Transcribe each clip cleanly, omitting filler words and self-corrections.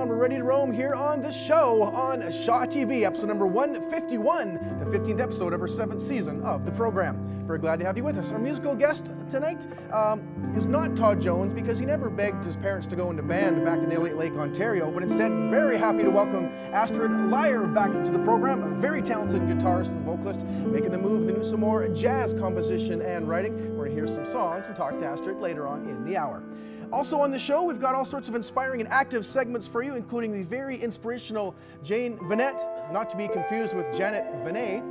on, we're ready to roam here on the show on Shaw TV, episode number 151, the 15th episode of our 7th season of the program. Very glad to have you with us. Our musical guest tonight is not Todd Jones, because he never begged his parents to go into band back in the Lake, Ontario, but instead very happy to welcome Astrid Lyre back into the program, a very talented guitarist and vocalist, making the move into some more jazz composition and writing. We're going to hear some songs and talk to Astrid later on in the hour. Also on the show, we've got all sorts of inspiring and active segments for you, including the very inspirational Jane Vinet, not to be confused with Janet Vinet,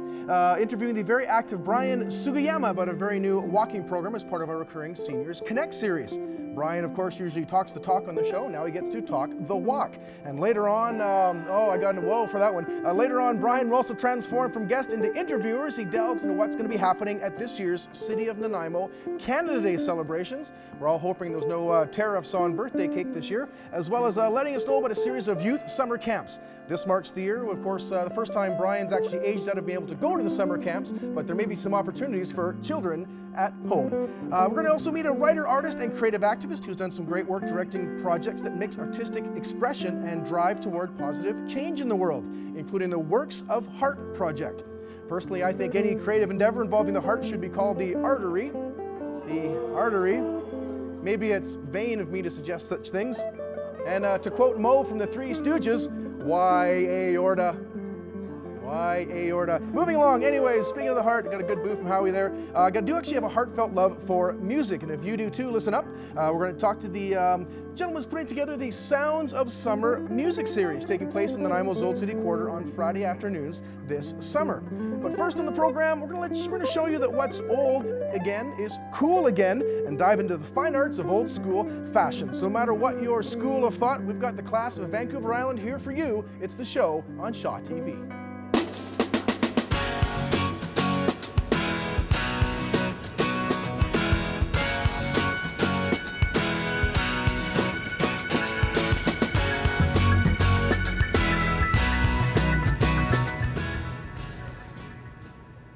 interviewing the very active Brian Sugiyama about a very new walking program as part of our recurring Seniors Connect series. Brian, of course, usually talks the talk on the show. Now he gets to talk the walk. And later on, I got a whoa for that one. Later on, Brian will also transform from guest into interviewers. He delves into what's going to be happening at this year's City of Nanaimo Canada Day celebrations. We're all hoping there's no tariffs on birthday cake this year, as well as letting us know about a series of youth summer camps. This marks the year, of course, the first time Brian's actually aged out of being able to go to the summer camps, but there may be some opportunities for children at home. We're going to also meet a writer, artist, and creative activist who's done some great work directing projects that mix artistic expression and drive toward positive change in the world, including the Works of Heart project. Personally, I think any creative endeavor involving the heart should be called the artery. The artery. Maybe it's vain of me to suggest such things. And to quote Mo from the Three Stooges, why aorta? Why aorta? Moving along, anyways, speaking of the heart, got a good boo from Howie there. I do actually have a heartfelt love for music, and if you do too, listen up. We're going to talk to the gentleman who's putting together the Sounds of Summer music series, taking place in Nanaimo's Old City Quarter on Friday afternoons this summer. But first on the program, we're going to show you that what's old again is cool again, and dive into the fine arts of old school fashion. So no matter what your school of thought, we've got the class of Vancouver Island here for you. It's the show on Shaw TV.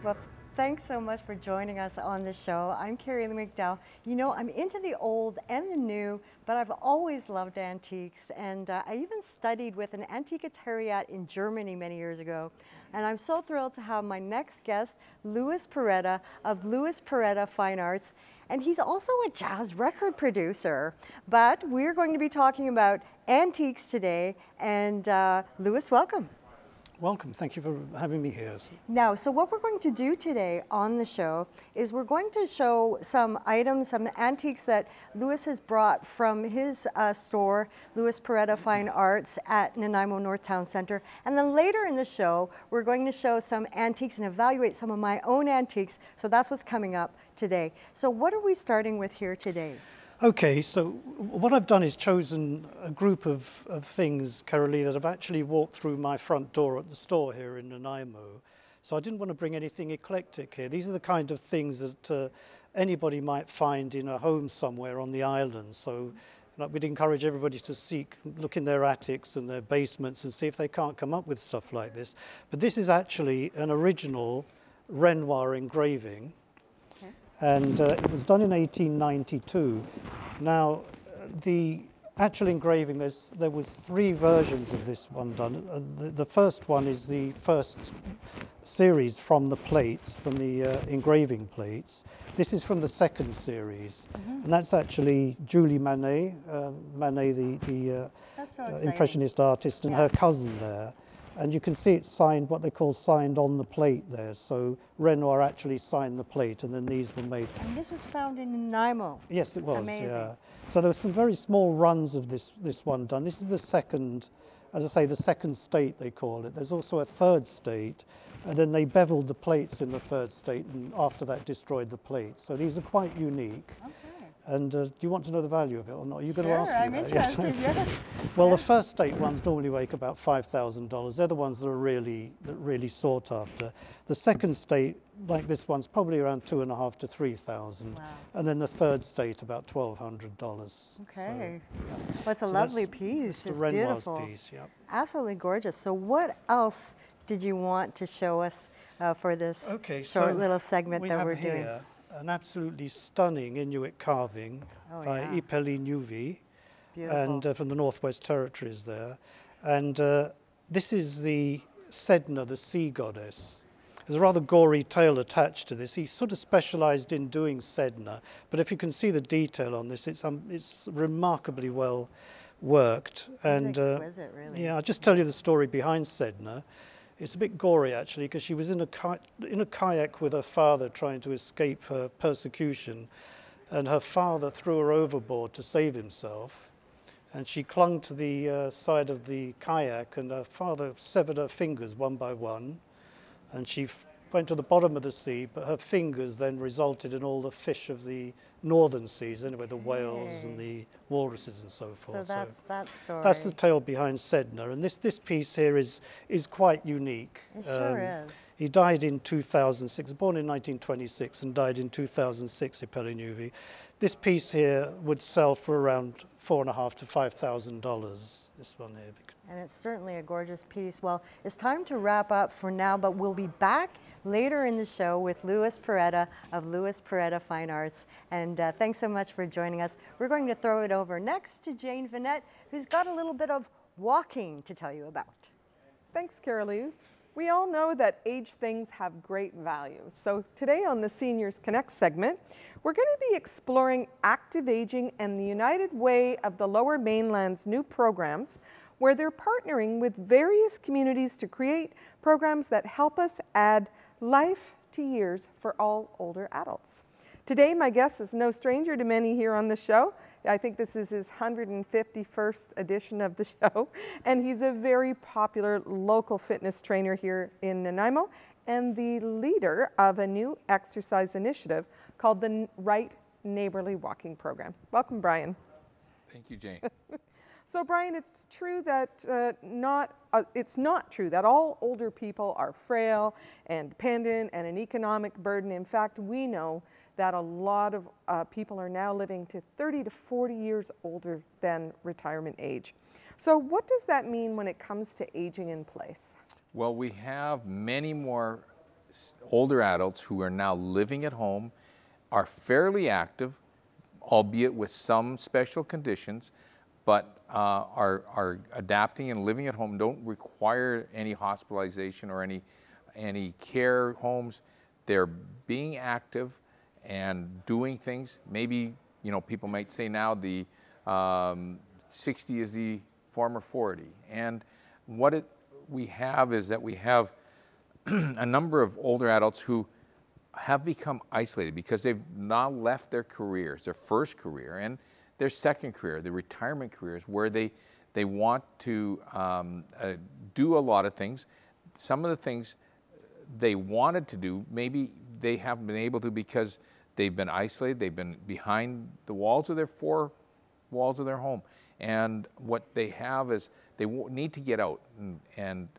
Well, thanks so much for joining us on the show. I'm Kerilie McDowall. You know, I'm into the old and the new, but I've always loved antiques, and I even studied with an antiquariat in Germany many years ago. And I'm so thrilled to have my next guest, Louis Poretta of Louis Poretta Fine Arts. And he's also a jazz record producer. But we're going to be talking about antiques today. And Louis, welcome. Welcome. Thank you for having me here. Now, so what we're going to do today on the show is we're going to show some items, some antiques that Louis has brought from his store, Louis Poretta Fine Arts at Nanaimo North Town Center. And then later in the show, we're going to show some antiques and evaluate some of my own antiques. So that's what's coming up today. So what are we starting with here today? Okay, so what I've done is chosen a group of things, Kerilie, that have actually walked through my front door at the store here in Nanaimo. So I didn't want to bring anything eclectic here. These are the kind of things that anybody might find in a home somewhere on the island. So we'd encourage everybody to look in their attics and their basements and see if they can't come up with stuff like this. But this is actually an original Renoir engraving. And it was done in 1892. Now, the actual engraving, there was 3 versions of this one done. The first one is the first series from the plates, from the engraving plates. This is from the second series, and that's actually Julie Manet, the Impressionist artist, and her cousin there. And you can see it's signed, what they call signed on the plate there. So Renoir actually signed the plate, and then these were made. And this was found in Nanaimo. Yes, it was. Amazing. Yeah. So there were some very small runs of this one done. This is the second, as I say, the second state they call it. There's also a third state, and then they beveled the plates in the third state, and after that destroyed the plates. So these are quite unique. Okay. And do you want to know the value of it or not? Are you going to ask me I'm that? interested. Yes. Well, the first state ones normally make about $5,000. They're the ones that are really sought after. The second state, like this one's probably around $2,500 to $3,000, wow. And then the third state about $1,200. Okay, so, yeah. Well, it's a lovely piece. It's beautiful. Piece, yeah. Absolutely gorgeous. So, what else did you want to show us for this short little segment that we're doing? An absolutely stunning Inuit carving by Ipeli Nuvi. and from the Northwest Territories there. And this is the Sedna, the sea goddess. There's a rather gory tale attached to this. He sort of specialized in doing Sedna, but if you can see the detail on this, it's remarkably well worked. And exquisite, really. Yeah, I'll just tell you the story behind Sedna. It's a bit gory, actually, because she was in a kayak with her father trying to escape her persecution, and her father threw her overboard to save himself. And she clung to the side of the kayak, and her father severed her fingers one by one. And she went to the bottom of the sea, but her fingers then resulted in all the fish of the northern seas, anyway, the whales and the walruses and so forth. So that's that story. That's the tale behind Sedna. And this piece here is quite unique. It sure is. He died in 2006, born in 1926 and died in 2006, Iperinuvi. This piece here would sell for around $4,500 to $5,000, this one here. And it's certainly a gorgeous piece. Well, it's time to wrap up for now, but we'll be back later in the show with Louis Poretta of Louis Poretta Fine Arts. And thanks so much for joining us. We're going to throw it over next to Jane Vinet, who's got a little bit of walking to tell you about. Thanks, Kerilie. We all know that aged things have great value. So today on the Seniors Connect segment, we're going to be exploring active aging and the United Way of the Lower Mainland's new programs, where they're partnering with various communities to create programs that help us add life to years for all older adults. Today, my guest is no stranger to many here on the show. I think this is his 151st edition of the show, and he's a very popular local fitness trainer here in Nanaimo and the leader of a new exercise initiative called the Right Neighbourly Walking Program. Welcome, Brian. Thank you, Jane. So, Brian, it's true that it's not true that all older people are frail and dependent and an economic burden. In fact, we know that a lot of people are now living to 30 to 40 years older than retirement age. So what does that mean when it comes to aging in place? Well, we have many more older adults who are now living at home, are fairly active, albeit with some special conditions, but are adapting and living at home, don't require any hospitalization or any care homes. They're being active and doing things. Maybe, you know, people might say now the 60 is the former 40. And what we have is that we have a number of older adults who have become isolated because they've now left their careers, their first career and their second career, the retirement careers, where they want to do a lot of things. Some of the things they wanted to do, maybe they haven't been able to because they've been isolated, they've been behind the walls of their four walls of their home. And what they have is they need to get out and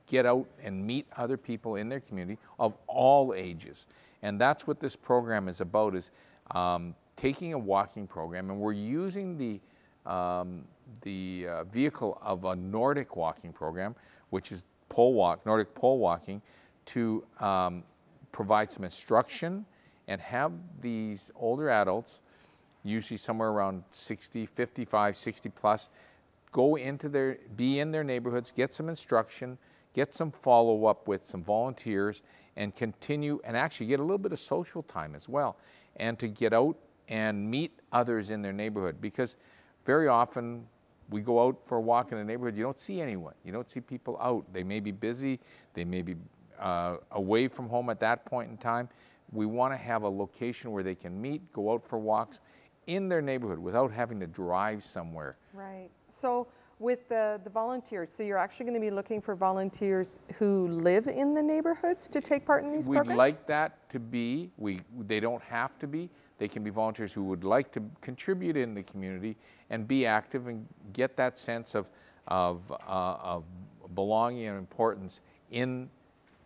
get out and meet other people in their community of all ages. And that's what this program is about, is taking a walking program, and we're using the vehicle of a Nordic walking program, which is Nordic pole walking, to provide some instruction and have these older adults, usually somewhere around 60, 55, 60 plus, be in their neighborhoods, get some instruction, get some follow-up with some volunteers, and continue and actually get a little bit of social time as well, and to get out and meet others in their neighborhood. Because very often we go out for a walk in the neighborhood, you don't see anyone, you don't see people out. They may be busy, they may be away from home at that point in time. We want to have a location where they can meet, go out for walks in their neighborhood without having to drive somewhere. Right. So with the volunteers, so you're actually going to be looking for volunteers who live in the neighborhoods to take part in these programs? We'd like that to be. They don't have to be. They can be volunteers who would like to contribute in the community and be active and get that sense of belonging and importance in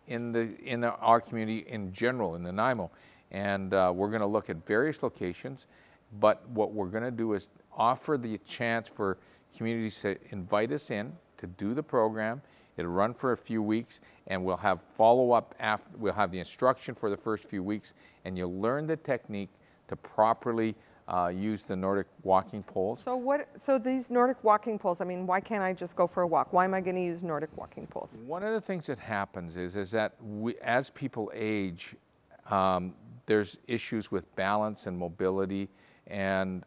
our community in general, in Nanaimo. And we're going to look at various locations, but what we're going to do is offer the chance for communities to invite us in to do the program. It'll run for a few weeks, and we'll have follow-up after. We'll have the instruction for the first few weeks, and you'll learn the technique to properly use the Nordic walking poles. So these Nordic walking poles, I mean, why can't I just go for a walk? Why am I going to use Nordic walking poles? One of the things that happens is that as people age, there's issues with balance and mobility, and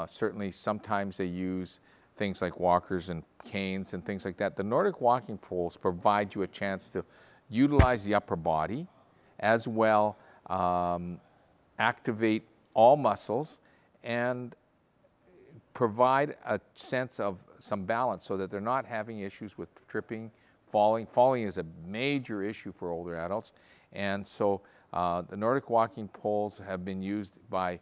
certainly sometimes they use things like walkers and canes and things like that. The Nordic walking poles provide you a chance to utilize the upper body, as well activate all muscles, and provide a sense of some balance so that they're not having issues with tripping, falling. Falling is a major issue for older adults, and so the Nordic walking poles have been used by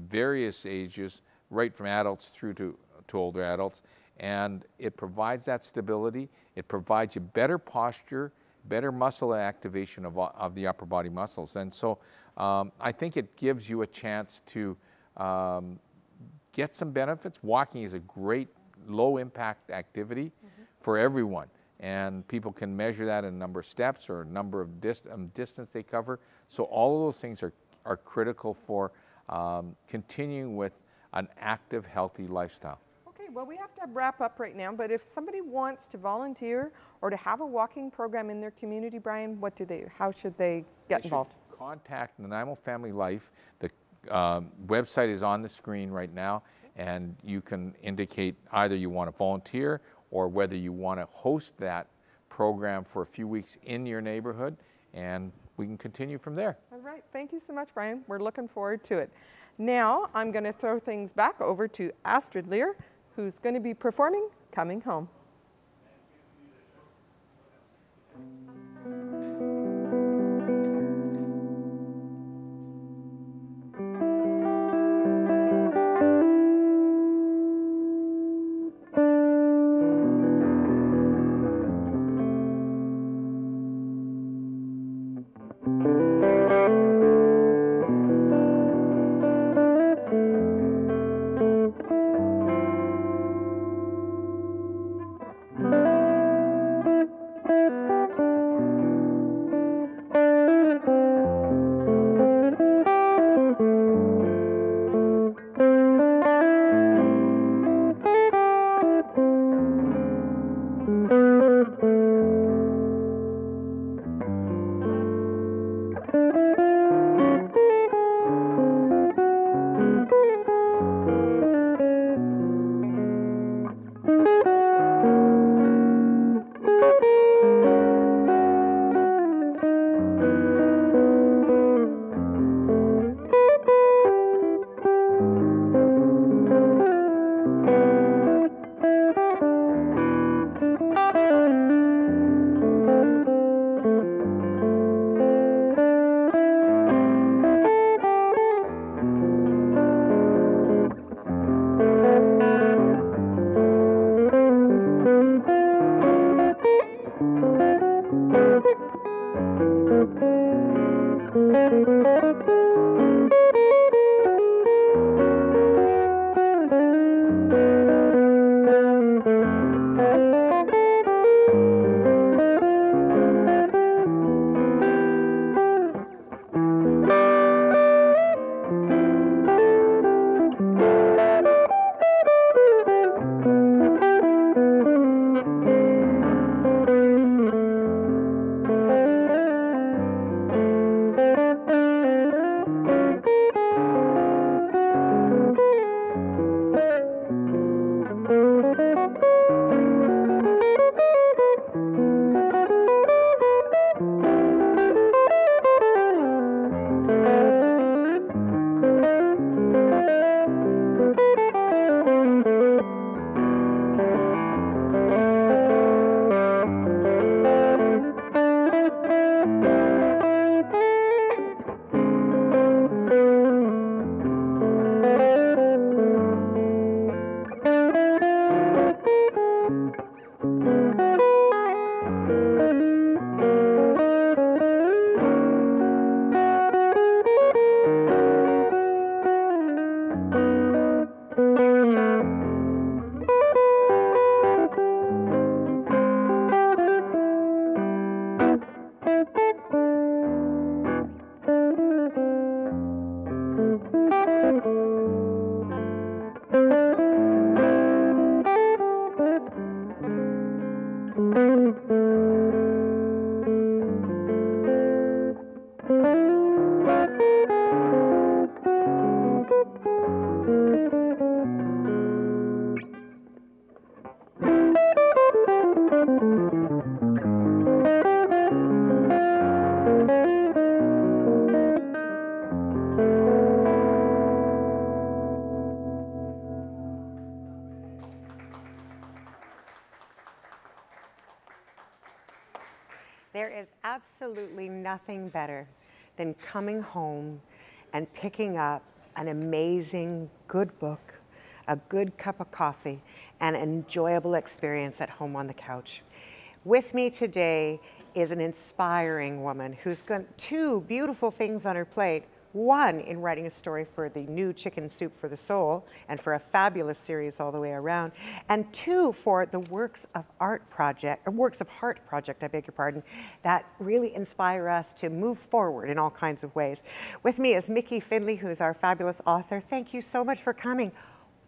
various ages, right from adults through to older adults, and it provides that stability. It provides you better posture, better muscle activation of the upper body muscles. And so I think it gives you a chance to get some benefits. Walking is a great low impact activity for everyone. And people can measure that in a number of steps or a number of distance they cover. So all of those things are critical for continuing with an active, healthy lifestyle. Okay, well, we have to wrap up right now, but if somebody wants to volunteer or to have a walking program in their community, Brian, how should they get involved? Contact Nanaimo Family Life. The website is on the screen right now, and you can indicate either you want to volunteer or whether you want to host that program for a few weeks in your neighborhood, and we can continue from there. All right, thank you so much, Brian. We're looking forward to it. Now, I'm going to throw things back over to Astrid Lyre, who's going to be performing Coming Home. absolutely nothing better than coming home and picking up an amazing, good book, a good cup of coffee, and an enjoyable experience at home on the couch. With me today is an inspiring woman who's got two beautiful things on her plate. One, in writing a story for the new Chicken Soup for the Soul and for a fabulous series all the way around. And two, for the Works of Heart project, I beg your pardon, that really inspire us to move forward in all kinds of ways. With me is Micki Findlay, who's our fabulous author. Thank you so much for coming.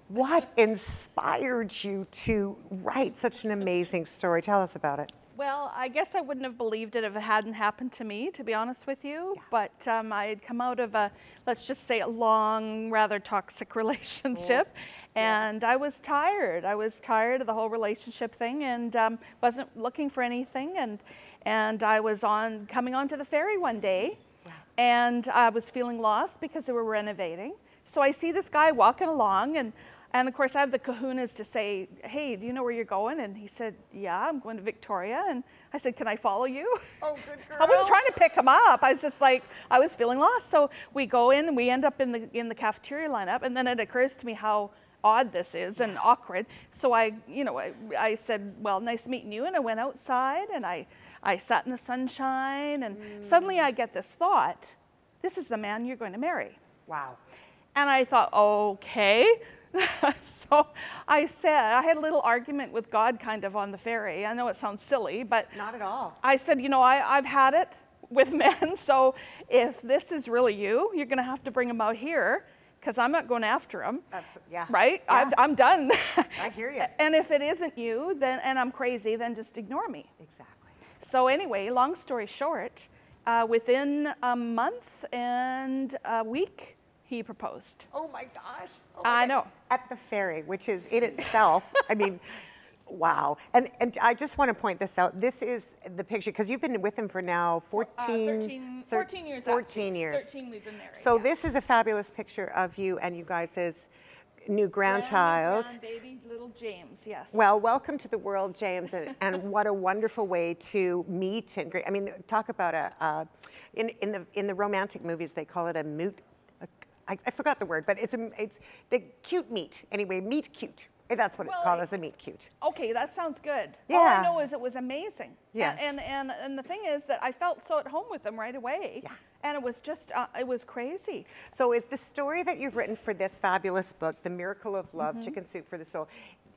What inspired you to write such an amazing story? Tell us about it. Well, I guess I wouldn't have believed it if it hadn't happened to me, to be honest with you. Yeah. But I had come out of a, let's just say, a long, rather toxic relationship. And I was tired. I was tired of the whole relationship thing and wasn't looking for anything. And I was coming onto the ferry one day. Wow. And I was feeling lost because they were renovating. So I see this guy walking along, and of course, I have the kahunas to say, hey, do you know where you're going? And he said, yeah, I'm going to Victoria. And I said, can I follow you? Oh, good girl. I wasn't trying to pick him up. I was just like, I was feeling lost. So we go in and we end up in the cafeteria lineup. And then it occurs to me how odd this is and awkward. So I said, well, nice meeting you. And I went outside and I sat in the sunshine. And suddenly I get this thought, this is the man you're going to marry. Wow. And I thought, okay. So I said, I had a little argument with God kind of on the ferry. I know it sounds silly, but not at all. I said, you know, I've had it with men. So if this is really you, you're going to have to bring him out here because I'm not going after him. Yeah. Right? Yeah. I'm done. I hear you. And if it isn't you, then and I'm crazy, then just ignore me. Exactly. So anyway, long story short, within a month and a week, he proposed. Oh my gosh. Oh I know. At the ferry, which is in itself, I mean, wow. And I just want to point this out. This is the picture, because you've been with him for now 14 years. 14 years. 13 we've been married. So yeah. This is a fabulous picture of you and you guys' new grandchild. Baby, little James, yes. Well, welcome to the world, James, and what a wonderful way to meet. And I mean, talk about in the romantic movies, they call it a moot. I forgot the word, but it's the cute meet. Anyway, meet cute. That's what it's called, as a meet cute. Okay, that sounds good. Yeah. All I know is it was amazing. Yes. And the thing is that I felt so at home with him right away. Yeah. And it was just, it was crazy. So is the story that you've written for this fabulous book, The Miracle of Love, Chicken Soup for the Soul,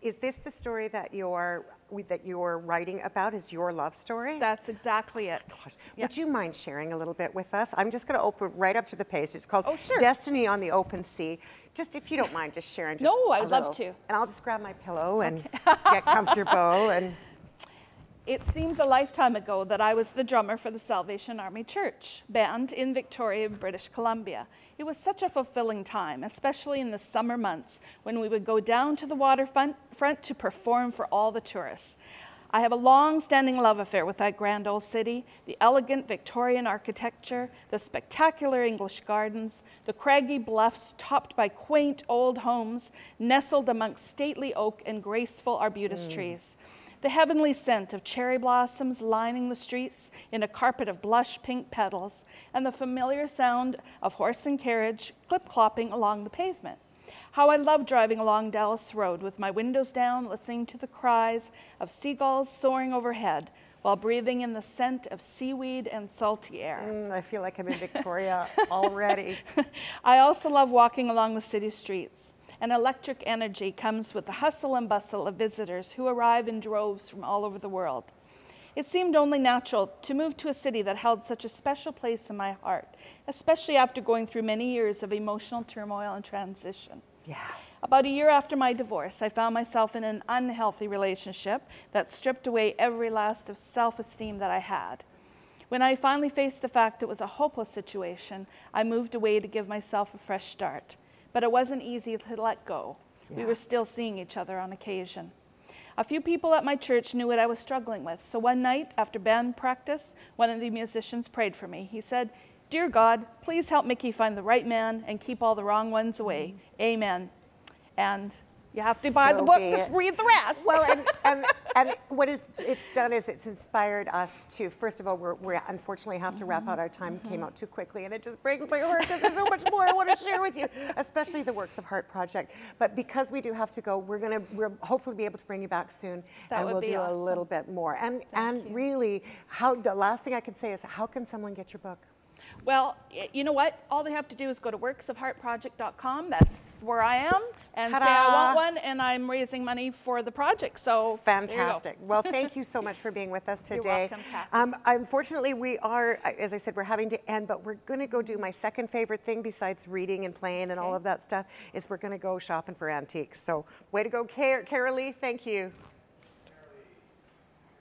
is this the story that you're writing about, is your love story? That's exactly it. Gosh. Yeah. Would you mind sharing a little bit with us? I'm just going to open right up to the page. It's called sure. Destiny on the Open Sea. Just if you don't mind just sharing just No, I would little. love to. And I'll just grab my pillow and get comfortable. And It seems a lifetime ago that I was the drummer for the Salvation Army Church band in Victoria, British Columbia. It was such a fulfilling time, especially in the summer months when we would go down to the waterfront to perform for all the tourists. I have a long-standing love affair with that grand old city, the elegant Victorian architecture, the spectacular English gardens, the craggy bluffs topped by quaint old homes nestled amongst stately oak and graceful arbutus trees. The heavenly scent of cherry blossoms lining the streets in a carpet of blush pink petals, and the familiar sound of horse and carriage clip-clopping along the pavement. How I love driving along Dallas Road with my windows down, listening to the cries of seagulls soaring overhead while breathing in the scent of seaweed and salty air. I feel like I'm in Victoria already. I also love walking along the city streets. An electric energy comes with the hustle and bustle of visitors who arrive in droves from all over the world. It seemed only natural to move to a city that held such a special place in my heart, especially after going through many years of emotional turmoil and transition. Yeah. About a year after my divorce, I found myself in an unhealthy relationship that stripped away every last of self-esteem that I had. When I finally faced the fact it was a hopeless situation, I moved away to give myself a fresh start. But it wasn't easy to let go. Yeah. We were still seeing each other on occasion. A few people at my church knew what I was struggling with, so one night after band practice, one of the musicians prayed for me. He said, "Dear God, please help Micki find the right man and keep all the wrong ones away. Amen." And You have to buy the book to read the rest. Well, and what it's done is it's inspired us to, first of all, we unfortunately have to wrap out our time, came out too quickly, and it just breaks my heart because there's so much more I want to share with you, especially the Works of Heart project. But because we do have to go, we'll hopefully be able to bring you back soon, and we'll do a little bit more. And really, the last thing I can say is, how can someone get your book? Well, you know what? All they have to do is go to worksofheartproject.com. That's where I am, and say I want one, and I'm raising money for the project. So fantastic. Well, thank you so much for being with us today. You're welcome, Cathy. Unfortunately, we are, as I said, we're having to end, but we're going to go do my second favorite thing besides reading and playing and all of that stuff, is we're going to go shopping for antiques. So way to go, Kerilie. Thank you.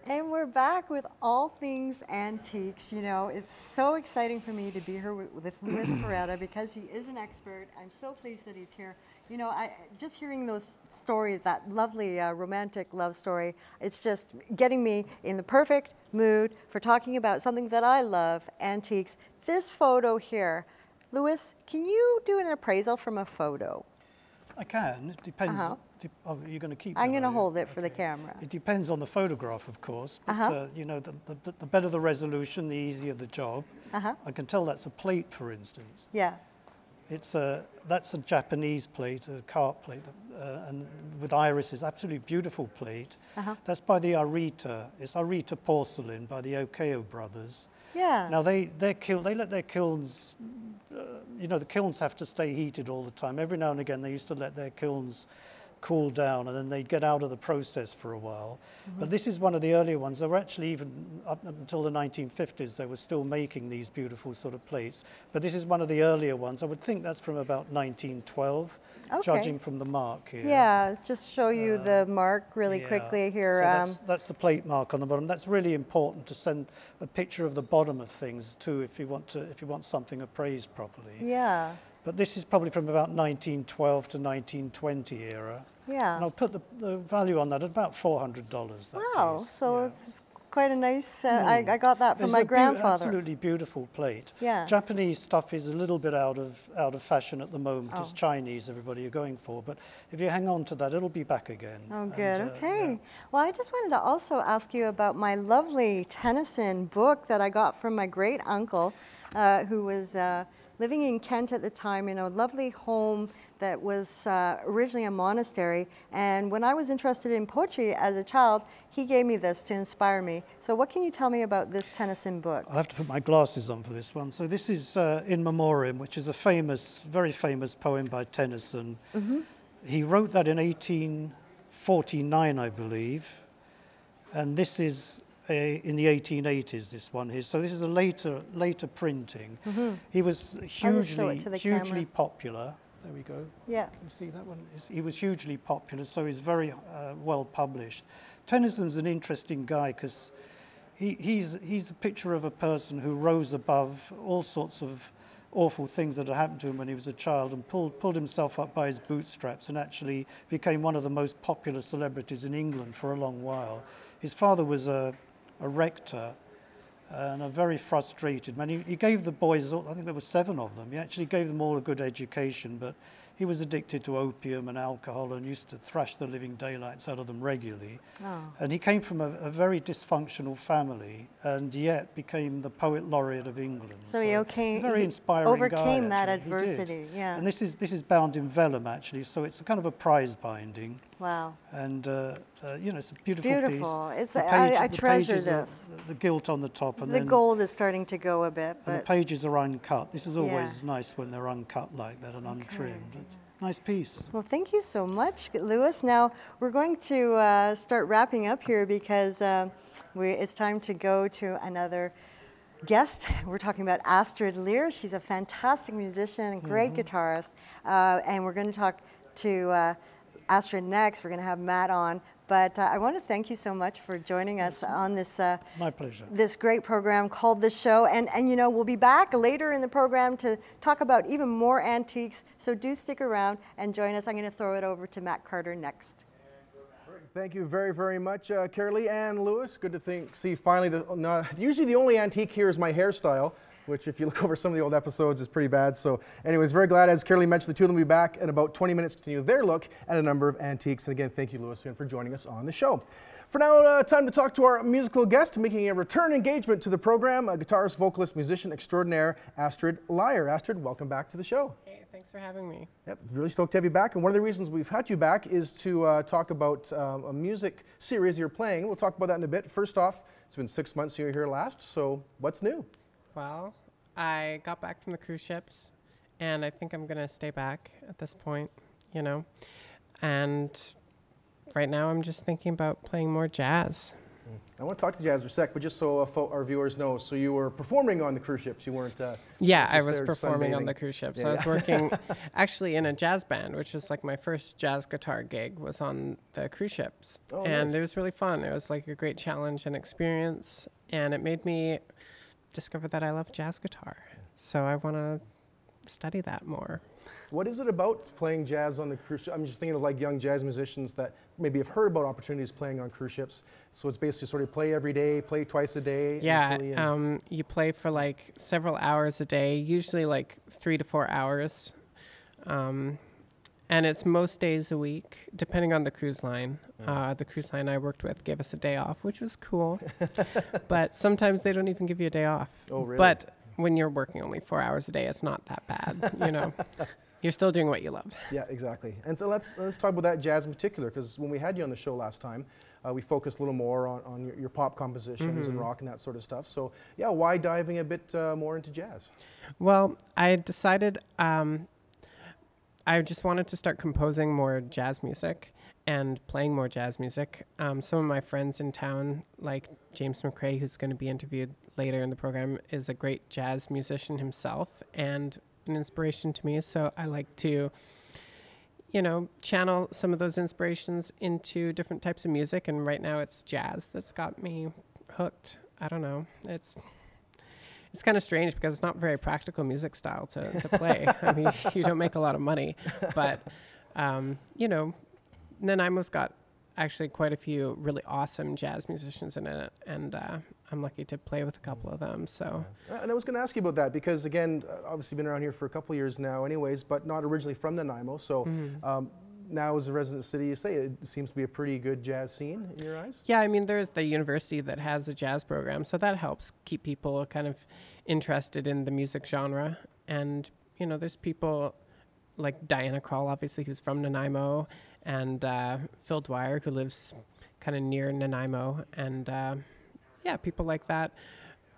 And we're back with all things antiques. You know, it's so exciting for me to be here with Louis Poretta because he is an expert. I'm so pleased that he's here. You know, just hearing those stories, that lovely romantic love story, it's just getting me in the perfect mood for talking about something that I love, antiques. This photo here, Louis, can you do an appraisal from a photo? I can. It depends. Oh, you're going to keep it? I'm going to hold it for the camera. It depends on the photograph, of course. But, you know, the better the resolution, the easier the job. I can tell that's a plate, for instance. Yeah. That's a Japanese plate, a carp plate, and with irises, absolutely beautiful plate. That's by the Arita. It's Arita porcelain by the Okeo brothers. Yeah. Now they let their kilns, you know, the kilns have to stay heated all the time. Every now and again they used to let their kilns cool down, and then they'd get out of the process for a while. But this is one of the earlier ones. They were actually, even up until the 1950s, they were still making these beautiful sort of plates. But this is one of the earlier ones. I would think that's from about 1912, judging from the mark here. Yeah, just show you the mark really quickly here. So that's the plate mark on the bottom. That's really important to send a picture of the bottom of things too, if you want something appraised properly. Yeah. But this is probably from about 1912 to 1920 era. Yeah. And I'll put the value on that at about $400. Wow, so it's quite a nice, I got that from my grandfather. Absolutely beautiful plate. Yeah. Japanese stuff is a little bit out of fashion at the moment. It's Chinese everybody are going for, but if you hang on to that, it'll be back again. Oh, good, okay. Yeah. Well, I just wanted to also ask you about my lovely Tennyson book that I got from my great uncle, who was living in Kent at the time in a lovely home that was originally a monastery. And when I was interested in poetry as a child, he gave me this to inspire me. So what can you tell me about this Tennyson book? I'll have to put my glasses on for this one. So this is In Memoriam, which is a famous, very famous poem by Tennyson. He wrote that in 1849, I believe. And this is in the 1880s, this one here. So this is a later printing. He was hugely popular. There we go. Yeah. You see that one? He was hugely popular, so he's very well published. Tennyson's an interesting guy because he's a picture of a person who rose above all sorts of awful things that had happened to him when he was a child and pulled himself up by his bootstraps and actually became one of the most popular celebrities in England for a long while. His father was a rector and a very frustrated man. He gave the boys, I think there were 7 of them, he actually gave them all a good education, but he was addicted to opium and alcohol and used to thrash the living daylights out of them regularly. And he came from a very dysfunctional family and yet became the poet laureate of England. So he very inspiring overcame guy, that adversity. Yeah. And this is bound in vellum actually, so it's a kind of a prize binding. Wow. And you know, it's a beautiful, piece. I treasure this. The gilt on the top, and the gold is starting to go a bit. But and the pages are uncut. This is always nice when they're uncut like that and untrimmed. Nice piece. Well, thank you so much, Louis. Now we're going to start wrapping up here because it's time to go to another guest. We're talking about Astrid Lyre. She's a fantastic musician and great guitarist, and we're going to talk to Astrid next. We're going to have Matt on. But I want to thank you so much for joining us on this my pleasure. This great program called The Show. And you know, we'll be back later in the program to talk about even more antiques. So do stick around and join us. I'm going to throw it over to Matt Carter next. Thank you very, very much, Kerilie and Louis. Good to see finally. Usually the only antique here is my hairstyle. which if you look over some of the old episodes is pretty bad. So anyways, very glad, as Kerilie mentioned, the two of them will be back in about 20 minutes to continue their look at a number of antiques. And again, thank you, Louis, again, for joining us on the show. For now, time to talk to our musical guest, making a return engagement to the program, guitarist, vocalist, musician extraordinaire, Astrid Lyre. Astrid, welcome back to the show. Hey, thanks for having me. Yep, really stoked to have you back. And one of the reasons we've had you back is to talk about a music series you're playing. We'll talk about that in a bit. First off, it's been 6 months you were here last, so what's new? Well, I got back from the cruise ships, and I think I'm going to stay back at this point, you know. And right now I'm just thinking about playing more jazz. I want to talk to jazz for a sec, but just so our viewers know, so you were performing on the cruise ships, you weren't yeah, I just was there performing on sunbathing. the cruise ships. Yeah, I was yeah. working actually in a jazz band, which was like my first jazz guitar gig was on the cruise ships. Oh, and nice. it was really fun. It was like a great challenge and experience, and it made me discover that I love jazz guitar. So I want to study that more. What is it about playing jazz on the cruise ship? I'm just thinking of like young jazz musicians that maybe have heard about opportunities playing on cruise ships. So it's basically sort of play every day, play twice a day. Yeah, initially, and you play for like several hours a day, usually like 3 to 4 hours. And it's most days a week, depending on the cruise line. The cruise line I worked with gave us a day off, which was cool. But sometimes they don't even give you a day off. Oh, really? But when you're working only 4 hours a day, it's not that bad, you know. You're still doing what you love. Yeah, exactly. And so let's talk about that jazz in particular, because when we had you on the show last time, we focused a little more on your pop compositions and rock and that sort of stuff. So yeah, why diving a bit more into jazz? Well, I decided I just wanted to start composing more jazz music and playing more jazz music. Some of my friends in town, like James McCrae, who's going to be interviewed later in the program, is a great jazz musician himself and an inspiration to me. So I like to, you know, channel some of those inspirations into different types of music. And right now it's jazz that's got me hooked. I don't know. It's kind of strange because it's not very practical music style to play. I mean, you don't make a lot of money, but, you know, Nanaimo's got actually quite a few really awesome jazz musicians in it, and I'm lucky to play with a couple of them. So, And I was going to ask you about that because, again, obviously been around here for a couple of years now anyways, but not originally from Nanaimo. So now as a resident city, you say it seems to be a pretty good jazz scene in your eyes? yeah, I mean, there's the university that has a jazz program, so that helps keep people kind of interested in the music genre. And, you know, there's people like Diana Krall, obviously, who's from Nanaimo, and Phil Dwyer, who lives kind of near Nanaimo. And yeah, people like that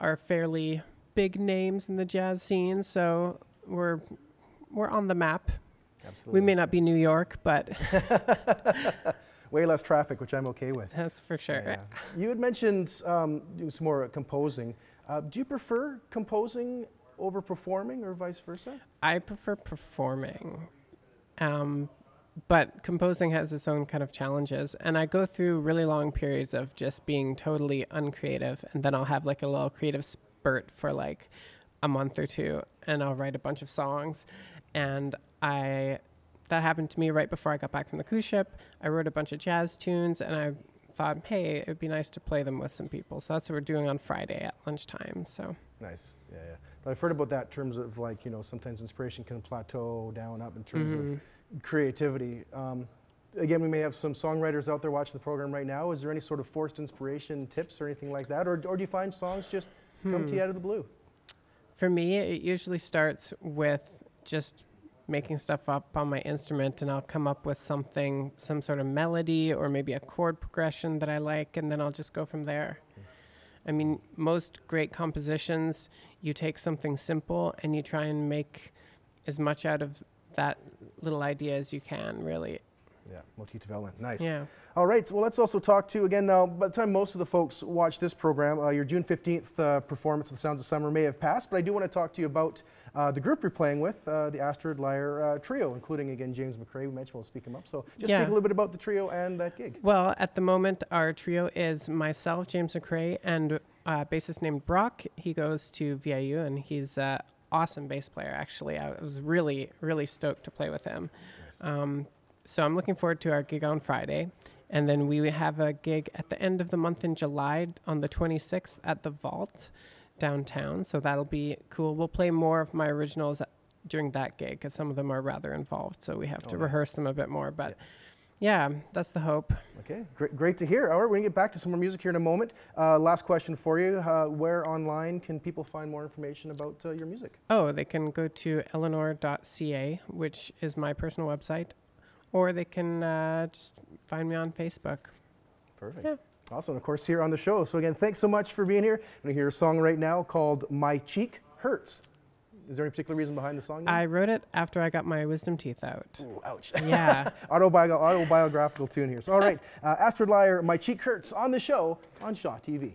are fairly big names in the jazz scene, so we're on the map. Absolutely. We may not be New York, but Way less traffic, which I'm okay with. that's for sure. Yeah. You had mentioned doing some more composing. Do you prefer composing over performing or vice versa? I prefer performing, but composing has its own kind of challenges. And I go through really long periods of just being totally uncreative, and then I'll have like a little creative spurt for like a month or two, and I'll write a bunch of songs. And that happened to me right before I got back from the cruise ship. I wrote a bunch of jazz tunes, and I thought, hey, it would be nice to play them with some people. So that's what we're doing on Friday at lunchtime. So Nice, yeah, yeah. But I've heard about that in terms of like, you know, sometimes inspiration can plateau down, up in terms of creativity. Again, we may have some songwriters out there watching the program right now. Is there any sort of forced inspiration tips or anything like that? Or do you find songs just come to you out of the blue? for me, it usually starts with just making stuff up on my instrument, and I'll come up with something, some sort of melody or maybe a chord progression that I like, and then I'll just go from there. I mean, most great compositions, you take something simple and you try and make as much out of that little idea as you can, really. Yeah, motif development, nice. Yeah. All right, well, let's also talk to, again, now, by the time most of the folks watch this program, your June 15th performance of The Sounds of Summer may have passed, but I do want to talk to you about the group you're playing with, the Astrid Lyre trio, including, again, James McCrae. We mentioned we'll speak him up. So just speak a little bit about the trio and that gig. Well, at the moment, our trio is myself, James McCrae, and a bassist named Brock. He goes to VIU, and he's an awesome bass player, actually. I was really, really stoked to play with him. Nice. So I'm looking forward to our gig on Friday. And then we have a gig at the end of the month in July on the 26th at the Vault downtown, so that'll be cool. We'll play more of my originals during that gig because some of them are rather involved, so we have to rehearse them a bit more. But yeah, that's the hope. Okay, great to hear. All right, we're going to get back to some more music here in a moment. Last question for you. Where online can people find more information about your music? Oh, they can go to eleanor.ca, which is my personal website, or they can just find me on Facebook. Perfect. Yeah. Awesome, of course, here on the show. So again, thanks so much for being here. I'm going to hear a song right now called My Cheek Hurts. Is there any particular reason behind the song? I wrote it after I got my wisdom teeth out. Ooh, ouch. Yeah. Autobiographical tune here. So, all right, Astrid Lyre, My Cheek Hurts on the show on Shaw TV.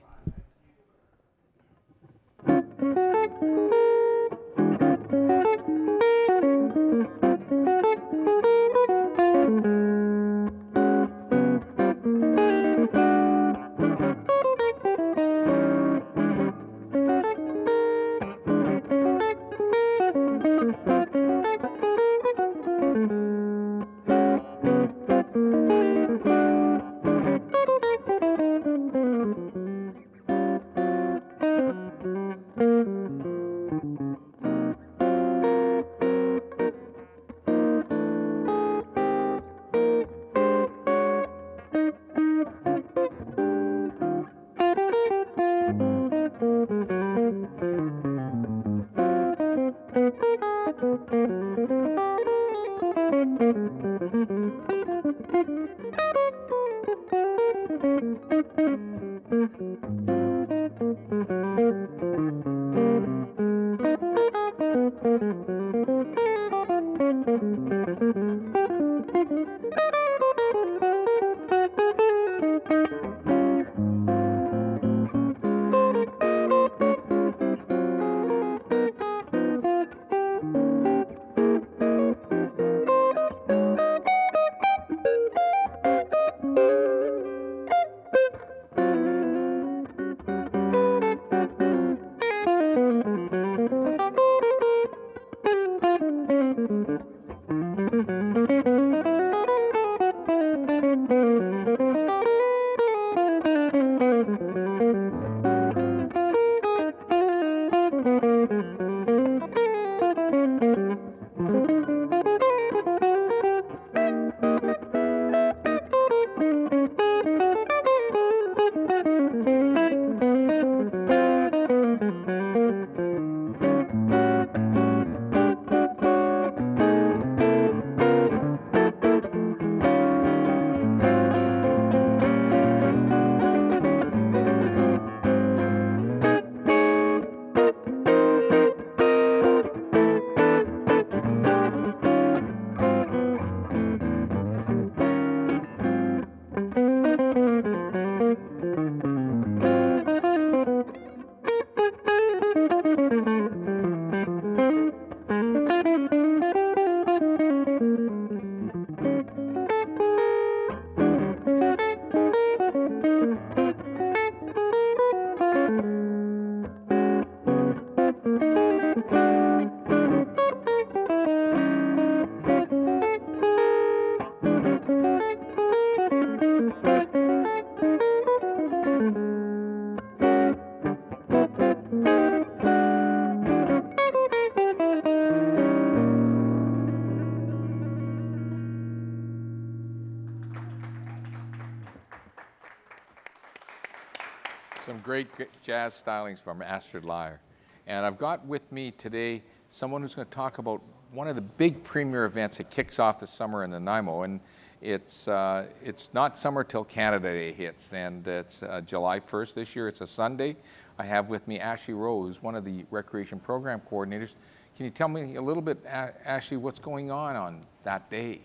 Some great jazz stylings from Astrid Lyre. And I've got with me today someone who's going to talk about one of the big premier events that kicks off the summer in Nanaimo. And it's not summer till Canada Day hits, and it's July 1st this year. It's a Sunday. I have with me Ashley Rose, one of the recreation program coordinators. Can you tell me a little bit, Ashley, what's going on that day?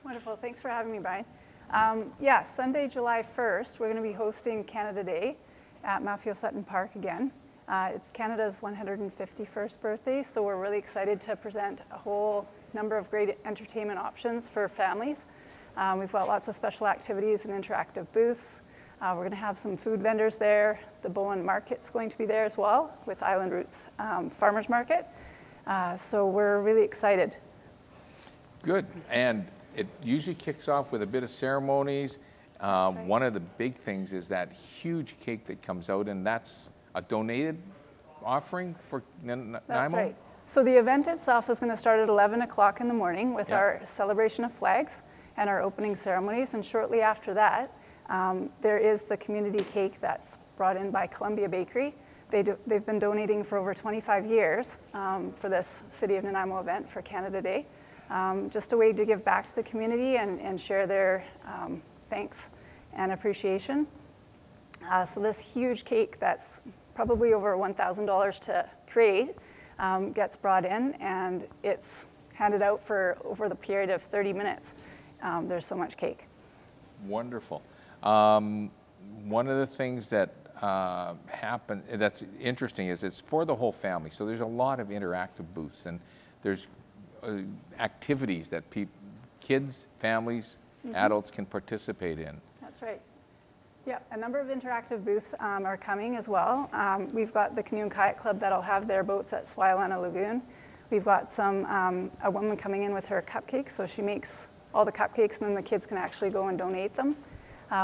Wonderful. Thanks for having me, Brian. Yeah, Sunday, July 1st, we're going to be hosting Canada Day at Matthew Sutton Park again. It's Canada's 151st birthday, so we're really excited to present a whole number of great entertainment options for families. We've got lots of special activities and interactive booths. We're going to have some food vendors there. The Bowen Market's going to be there as well with Island Roots Farmers Market. So we're really excited. Good. And it usually kicks off with a bit of ceremonies. Right. One of the big things is that huge cake that comes out, and that's a donated offering for Nanaimo? That's right. So the event itself is going to start at 11 o'clock in the morning with our celebration of flags and our opening ceremonies. And shortly after that, there is the community cake that's brought in by Columbia Bakery. They've been donating for over 25 years for this City of Nanaimo event for Canada Day. Just a way to give back to the community and share their thanks and appreciation. So this huge cake that's probably over $1,000 to create gets brought in, and it's handed out for over the period of 30 minutes. There's so much cake. Wonderful. One of the things that happen that's interesting is it's for the whole family. So there's a lot of interactive booths, and there's activities that kids, families, adults can participate in. That's right. Yeah, a number of interactive booths are coming as well. We've got the Canoe and Kayak Club that'll have their boats at Swilana Lagoon. We've got a woman coming in with her cupcakes, so she makes all the cupcakes and then the kids can actually go and donate them.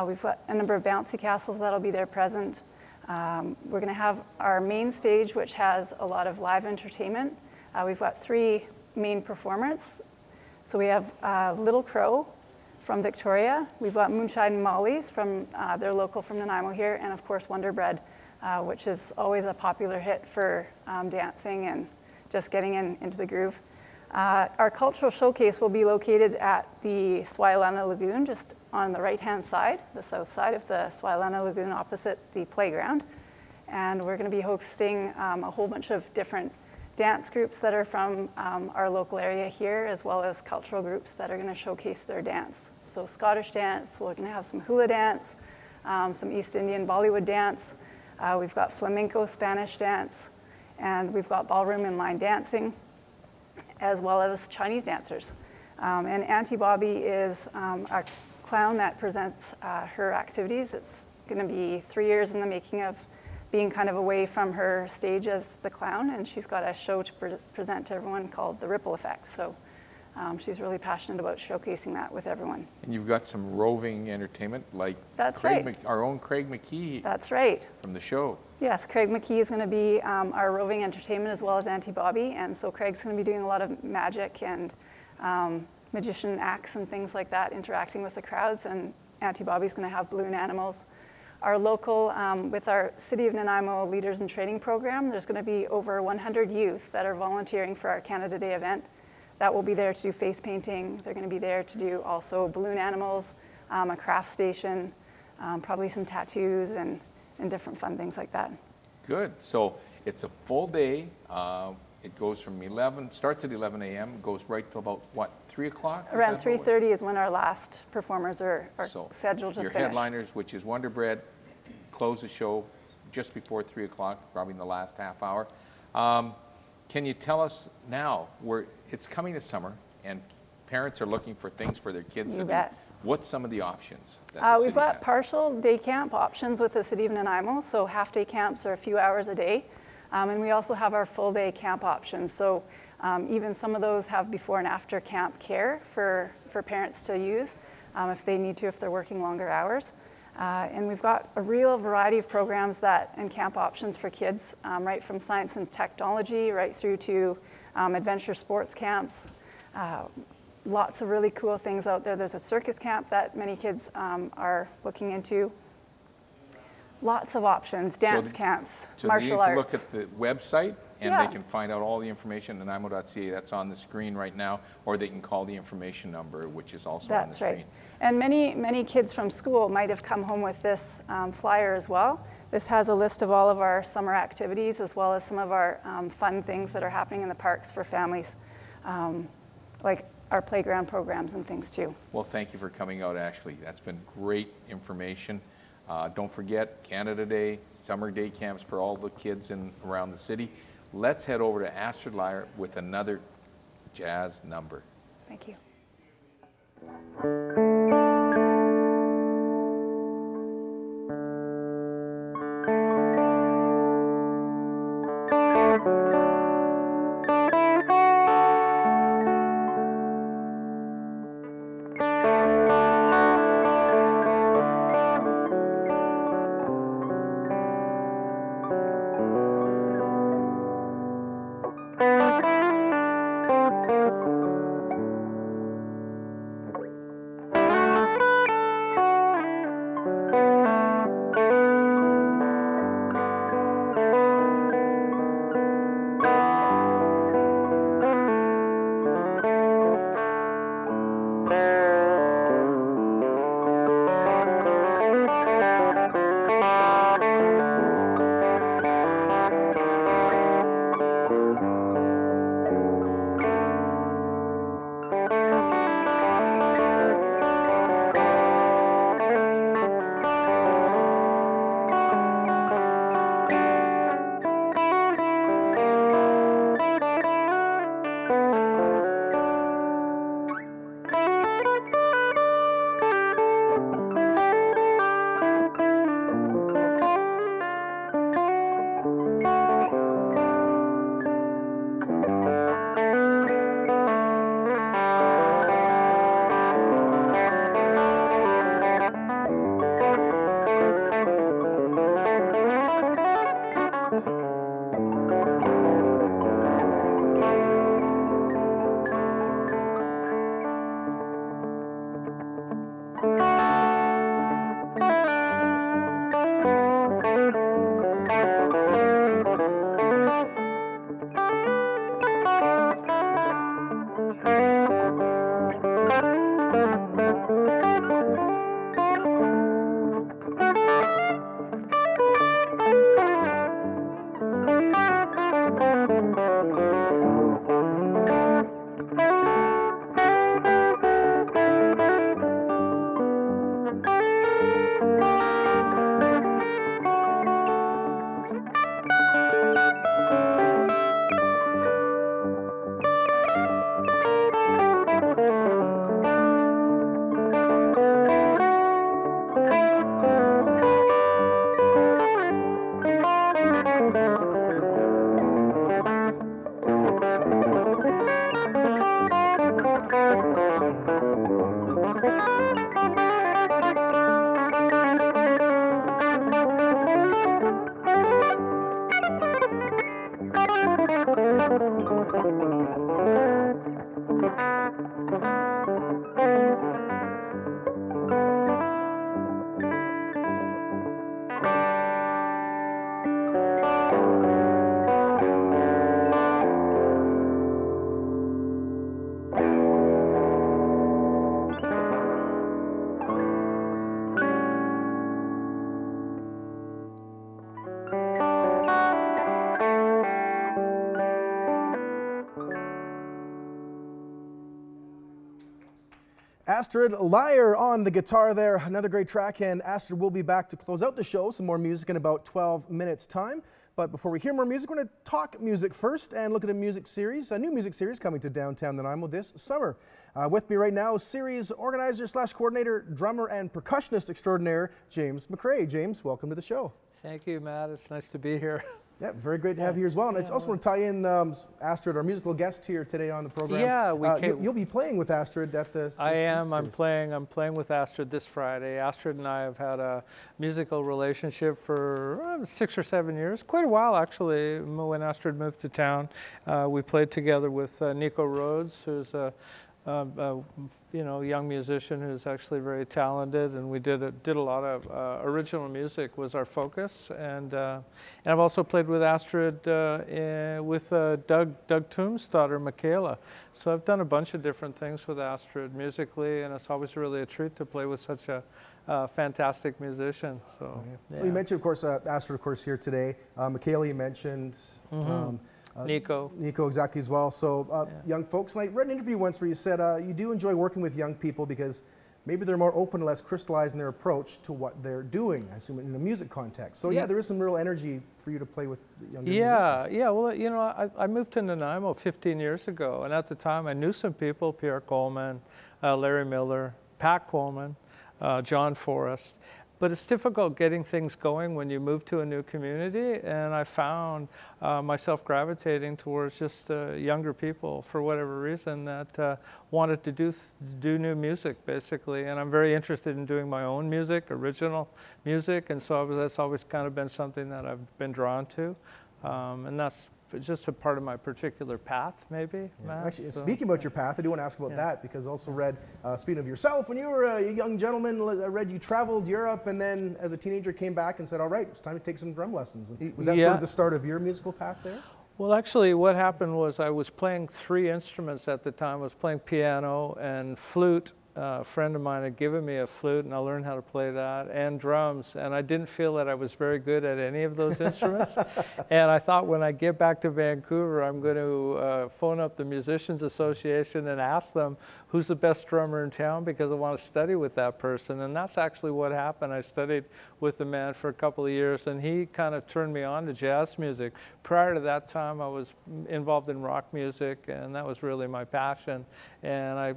We've got a number of bouncy castles that'll be there present. We're gonna have our main stage, which has a lot of live entertainment. We've got 3 main performers. So we have Little Crow from Victoria. We've got Moonshine and Molly's from, they're local from Nanaimo here, and of course Wonder Bread, which is always a popular hit for dancing and just getting into the groove. Our cultural showcase will be located at the Swilana Lagoon, just on the right-hand side, the south side of the Swilana Lagoon opposite the playground. And we're gonna be hosting a whole bunch of different dance groups that are from our local area here, as well as cultural groups that are gonna showcase their dance. So Scottish dance, we're gonna have some hula dance, some East Indian Bollywood dance. We've got flamenco Spanish dance, and we've got ballroom and line dancing, as well as Chinese dancers. And Auntie Bobby is a clown that presents her activities. It's gonna be 3 years in the making of being kind of away from her stage as the clown, and she's got a show to present to everyone called The Ripple Effect. So she's really passionate about showcasing that with everyone. And you've got some roving entertainment like That's right. Our own Craig McKee. That's right. From the show. Yes, Craig McKee is going to be our roving entertainment as well as Auntie Bobby, and so Craig's going to be doing a lot of magic and magician acts and things like that, interacting with the crowds, and Auntie Bobby's going to have balloon animals. Our local, with our City of Nanaimo Leaders in Training program, there's going to be over 100 youth that are volunteering for our Canada Day event that will be there to do face painting. They're going to be there to do also balloon animals, a craft station, probably some tattoos and different fun things like that. Good. So it's a full day. It goes from starts at 11 a.m., goes right till about, what, 3 o'clock? Around 3:30 is when our last performers are scheduled to your finish. Headliners, which is Wonder Bread, close the show just before 3 o'clock, probably in the last half hour. Can you tell us now, it's coming to summer, and parents are looking for things for their kids to do. What's some of the options that the we've got has? partial day camp options with the City of Nanaimo, so half-day camps are a few hours a day. And we also have our full-day camp options. So even some of those have before and after camp care for parents to use if they need to, if they're working longer hours. And we've got a real variety of programs and camp options for kids, right from science and technology, right through to adventure sports camps. Lots of really cool things out there. There's a circus camp that many kids are looking into. Lots of options, dance camps, martial arts. So they need to look at the website, and they can find out all the information, nanaimo.ca, that's on the screen right now, or they can call the information number, which is also on the screen. That's right. And many kids from school might have come home with this flyer as well. This has a list of all of our summer activities, as well as some of our fun things that are happening in the parks for families, like our playground programs and things too. Well, thank you for coming out, Ashley. That's been great information. Don't forget Canada Day, summer day camps for all the kids around the city. Let's head over to Astrid Lyre with another jazz number. Thank you. Astrid Lyre on the guitar there. Another great track, and Astrid will be back to close out the show. Some more music in about 12 minutes time. But before we hear more music, we're going to talk music first and look at a music series, a new music series coming to downtown Nanaimo this summer. With me right now, series organizer / coordinator, drummer and percussionist extraordinaire, James McCrae. James, welcome to the show. Thank you, Matt. It's nice to be here. Yeah, very great to have you here as well. And I also want to tie in Astrid, our musical guest here today on the program. Yeah, you'll be playing with Astrid at this. I am. I'm playing with Astrid this Friday. Astrid and I have had a musical relationship for 6 or 7 years, quite a while actually. When Astrid moved to town, we played together with Nico Rhodes, who's a young musician who's actually very talented, and we did a lot of original music was our focus, and I've also played with Astrid with Doug Toombs' daughter Michaela. So I've done a bunch of different things with Astrid musically, and it's always really a treat to play with such a fantastic musician. So yeah. Well, you mentioned, of course, Astrid, of course, here today. Michaela, you mentioned. Nico, exactly as well. So young folks, and I read an interview once where you said you do enjoy working with young people because maybe they're more open and less crystallized in their approach to what they're doing, I assume, in a music context. So yeah, there is some real energy for you to play with younger musicians. Yeah. Well, I moved to Nanaimo 15 years ago, and at the time I knew some people, Pierre Coleman, Larry Miller, Pat Coleman, John Forrest. But it's difficult getting things going when you move to a new community, and I found myself gravitating towards just younger people for whatever reason that wanted to do new music, basically. And I'm very interested in doing my own music, original music, and so that's always kind of been something that I've been drawn to, and that's just a part of my particular path, maybe. Yeah. Actually, speaking about your path, I do want to ask about that, because I also read, speaking of yourself, when you were a young gentleman, I read you traveled Europe and then as a teenager came back and said, all right, it's time to take some drum lessons. Was that sort of the start of your musical path there? Well, actually, what happened was I was playing 3 instruments at the time. I was playing piano and flute. A friend of mine had given me a flute, and I learned how to play that, and drums, and I didn't feel that I was very good at any of those instruments. And I thought, when I get back to Vancouver, I'm going to phone up the Musicians Association and ask them who's the best drummer in town, because I want to study with that person. And that's actually what happened. I studied with the man for a couple of years, and he kind of turned me on to jazz music. Prior to that time, I was involved in rock music, and that was really my passion. And I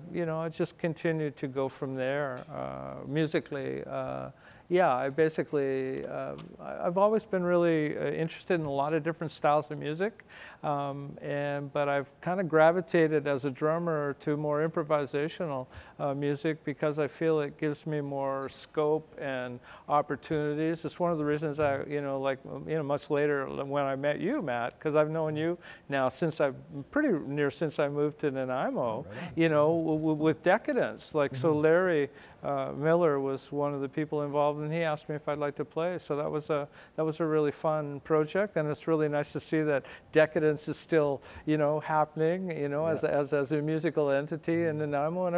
just continued to go from there musically. I basically, I've always been really interested in a lot of different styles of music, but I've kind of gravitated as a drummer to more improvisational music, because I feel it gives me more scope and opportunities. It's one of the reasons much later when I met you, Matt, because I've known you now since I moved to Nanaimo, with Decadence. So Larry Miller was one of the people involved, and he asked me if I'd like to play. So that was a really fun project, and it's really nice to see that Decadence is still happening as a musical entity in Nanaimo. And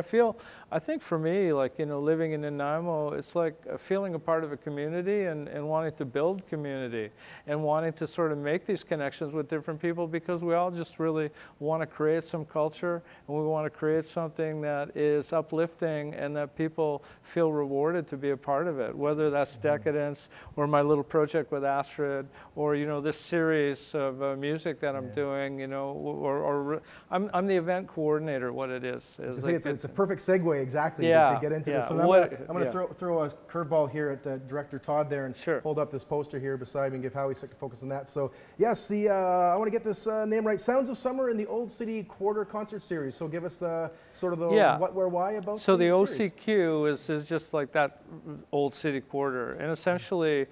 I think for me, living in Nanaimo, it's like feeling a part of a community and wanting to build community and wanting to sort of make these connections with different people, because we all just really want to create some culture, and we want to create something that is uplifting and that people feel rewarded to be a part of it, whether that's Decadence or my little project with Astrid, or this series of music that I'm doing, or I'm the event coordinator. What it is it's a perfect segue exactly to get into this. And I'm going to throw a curveball here at Director Todd there and hold up this poster here beside me and give Howie a second focus on that. So yes, I want to get this name right. Sounds of Summer in the Old City Quarter Concert Series. So give us the sort of the what, where, why about. So the OCQ is just like that Old City Quarter, and essentially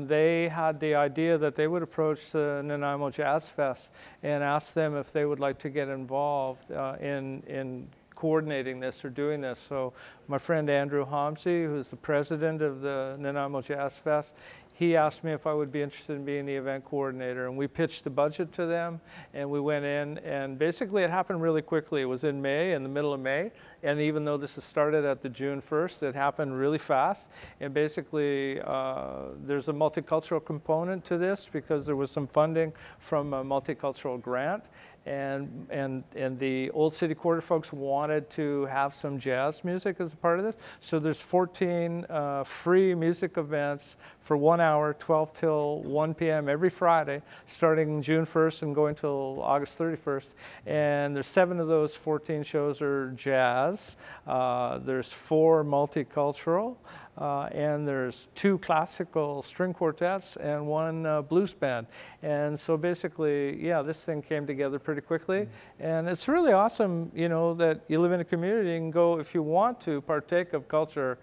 they had the idea that they would approach the Nanaimo Jazz Fest and ask them if they would like to get involved in coordinating this or doing this. So my friend Andrew Homsey, who's the president of the Nanaimo Jazz Fest, he asked me if I would be interested in being the event coordinator, and we pitched the budget to them, and we went in, and basically it happened really quickly. It was in May, in the middle of May, and even though this started at the June 1st, it happened really fast. And basically there's a multicultural component to this, because there was some funding from a multicultural grant, and the Old City Quarter folks wanted to have some jazz music as a part of this. So there's 14 free music events for 1 hour, 12 till 1 p.m. every Friday, starting June 1st and going till August 31st. And there's 7 of those 14 shows are jazz. There's 4 multicultural. And there's 2 classical string quartets and 1 blues band. And so basically, yeah, this thing came together pretty quickly. And it's really awesome, you know, that you live in a community and go, if you want to partake of culture,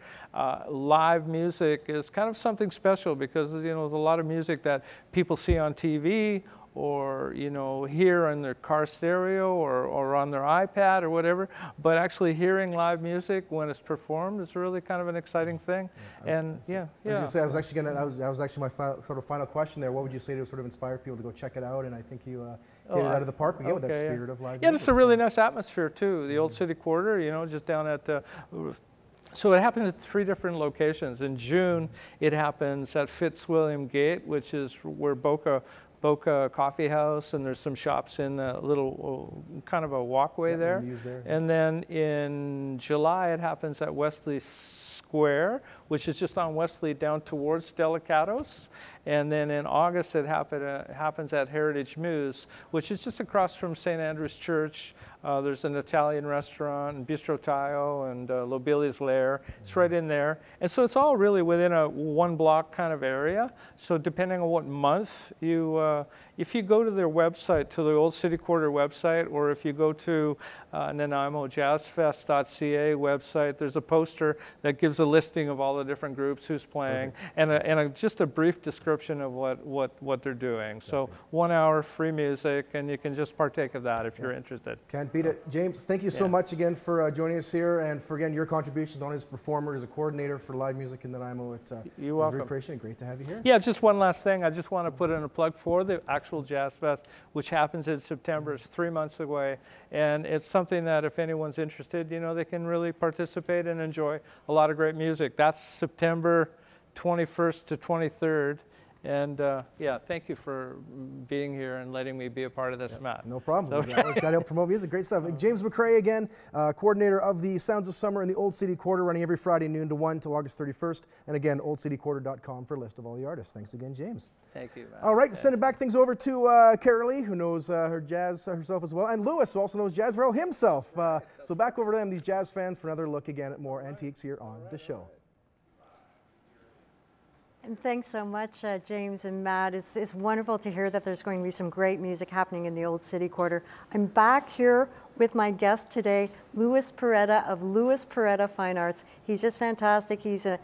live music is kind of something special because, you know, there's a lot of music that people see on TV or, you know, hear on their car stereo or on their iPad or whatever, but actually hearing live music when it's performed is really kind of an exciting thing. I was gonna say, that was actually my final question there. What would you say to sort of inspire people to go check it out? And I think you hit it out of the park again with that spirit of live music. Yeah, it's a really nice atmosphere too. The Old City Quarter, you know, just down at the. So it happens at 3 different locations. In June, it happens at Fitzwilliam Gate, which is where Boca Coffee House, and there's some shops in a little kind of a walkway there. And then in July, it happens at Wesley Square, which is just on Wesley down towards Delicados. And then in August, it happens at Heritage Mews, which is just across from St. Andrew's Church. There's an Italian restaurant, and Bistro Taio, and Lobilia's Lair. It's right in there. And so it's all really within a 1 block kind of area. So depending on what month you, if you go to their website, to the Old City Quarter website, or if you go to Nanaimo jazzfest.ca website, there's a poster that gives a listing of all the different groups, who's playing, and just a brief description of what they're doing. So 1 hour free music, and you can just partake of that if you're interested. Can't beat it. James, thank you so much again for joining us here, and for again your contributions on as a performer, as a coordinator for live music in Nanaimo. You're welcome. Very appreciated. Great to have you here. Yeah, just one last thing. I just want to put in a plug for the actual Jazz Fest, which happens in September. It's 3 months away, and it's something that if anyone's interested, you know, they can really participate and enjoy a lot of great music. That's September 21st to 23rd. And yeah, thank you for being here and letting me be a part of this, Matt. No problem. So, always got to help promote music. Great stuff. James McCrae again, coordinator of the Sounds of Summer in the Old City Quarter, running every Friday noon to 1 till August 31st. And again, oldcityquarter.com for a list of all the artists. Thanks again, James. Thank you, Matt. All right, sending back things over to Kerilie, who knows her jazz herself as well, and Lewis, who also knows Jazz Varel himself. So back over to them, these jazz fans, for another look again at more antiques here on the show. And thanks so much, James and Matt. It's wonderful to hear that there's going to be some great music happening in the Old City Quarter. I'm back here with my guest today, Louis Poretta of Louis Poretta Fine Arts. He's just fantastic. He's an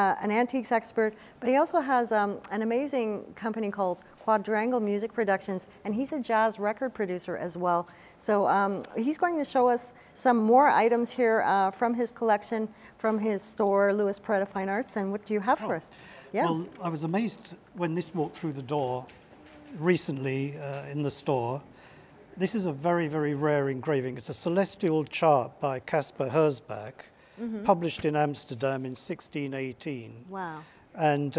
antiques expert, but he also has an amazing company called Quadrangle Music Productions, and he's a jazz record producer as well. So he's going to show us some more items here from his collection, from his store, Louis Poretta Fine Arts. And what do you have for us? Yeah. Well, I was amazed when this walked through the door recently in the store. This is a very, very rare engraving. It's a celestial chart by Caspar Herzbach, published in Amsterdam in 1618. Wow. And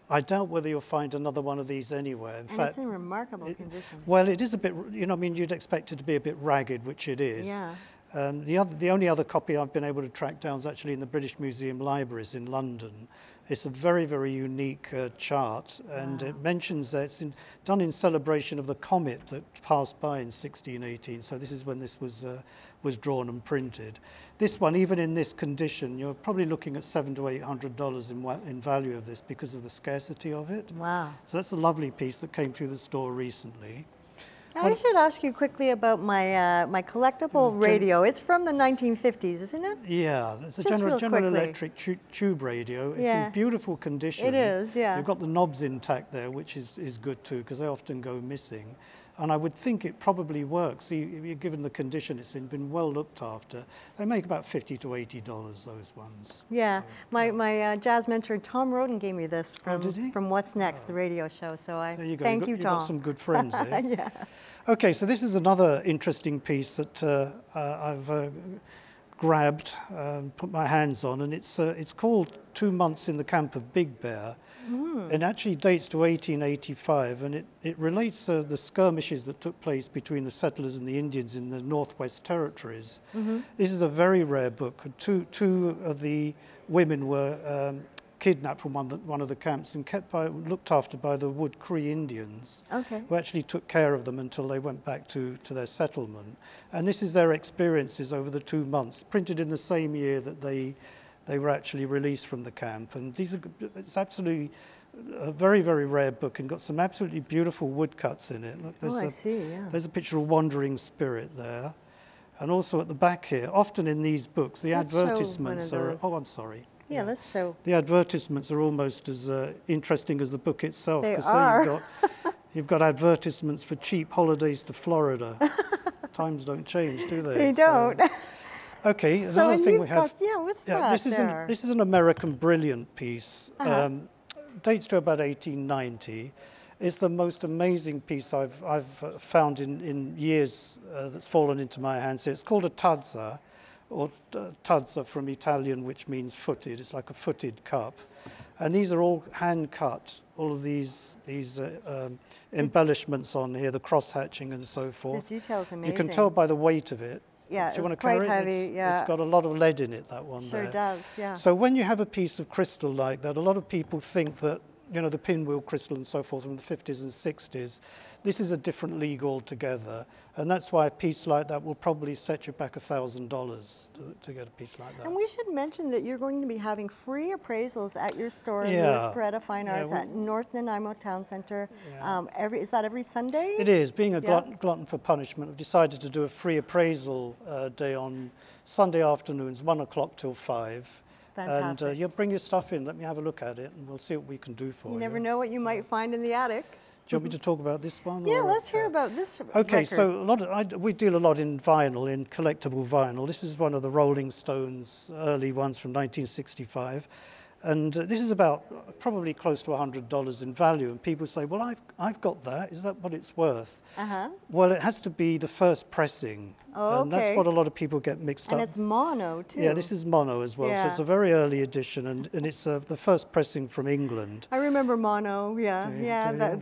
I doubt whether you'll find another one of these anywhere. In fact, it's in remarkable condition. Well, it is a bit, you know, I mean, you'd expect it to be a bit ragged, which it is. Yeah. The only other copy I've been able to track down is actually in the British Museum libraries in London. It's a very, very unique chart, and it mentions that it's done in celebration of the comet that passed by in 1618. So this is when this was drawn and printed. This one, even in this condition, you're probably looking at $700 to $800 in value of this because of the scarcity of it. Wow. So that's a lovely piece that came through the store recently. I should ask you quickly about my my collectible radio. It's from the 1950s, isn't it? Yeah, it's a General Electric tube radio. It's in beautiful condition. It is, yeah. You've got the knobs intact there, which is good too, because they often go missing. And I would think it probably works. Given the condition, it's been well looked after. They make about $50 to $80, those ones. Yeah, my jazz mentor Tom Roden gave me this from What's Next, the radio show. So there you go. Thank you, Tom. You've got some good friends there. Yeah. Okay, so this is another interesting piece that I've grabbed, put my hands on, and it's called 2 Months in the Camp of Big Bear. It actually dates to 1885, and it relates the skirmishes that took place between the settlers and the Indians in the Northwest Territories. This is a very rare book. Two of the women were kidnapped from one of the camps and looked after by the Wood Cree Indians, who actually took care of them until they went back to their settlement. And this is their experiences over the 2 months, printed in the same year that they were actually released from the camp. And it's absolutely a very, very rare book and got some absolutely beautiful woodcuts in it. Look, I see, yeah. There's a picture of Wandering Spirit there. And also at the back here, often in these books, the advertisements are... Oh, I'm sorry. Yeah, let's show. The advertisements are almost as interesting as the book itself. They are. You've got advertisements for cheap holidays to Florida. Times don't change, do they? They don't. Okay, another thing we have. Yeah, what's that this is an American brilliant piece. Dates to about 1890. It's the most amazing piece I've found in years that's fallen into my hands. It's called a tazza, or tazza from Italian, which means footed. It's like a footed cup. And these are all hand cut, all of these embellishments on here, the cross hatching and so forth. The detail's amazing. You can tell by the weight of it. Yeah, Do you want it's to carry quite heavy, it? yeah. It's got a lot of lead in it, that one there. Sure does, yeah. So when you have a piece of crystal like that, a lot of people think that, you know, the pinwheel crystal and so forth from the 50s and 60s, this is a different league altogether. And that's why a piece like that will probably set you back $1,000 to get a piece like that. And we should mention that you're going to be having free appraisals at your store, Yeah. Louis Poretta Fine Arts, at North Nanaimo Town Centre. Yeah. Is that every Sunday? It is. Being a glutton for punishment, I've decided to do a free appraisal day on Sunday afternoons, 1 o'clock till 5. Fantastic. And you bring your stuff in, let me have a look at it, and we'll see what we can do for you. You never know what you might find in the attic. Do you want me to talk about this one? Yeah, or, let's hear about this Okay, record. so we deal a lot in vinyl, in collectible vinyl. This is one of the Rolling Stones' early ones from 1965. And this is about probably close to $100 in value. And people say, well, I've got that. Is that what it's worth? Well, it has to be the first pressing. Oh, and that's what a lot of people get mixed up. And it's mono, too. Yeah, this is mono as well. So it's a very early edition, and it's the first pressing from England. I remember mono,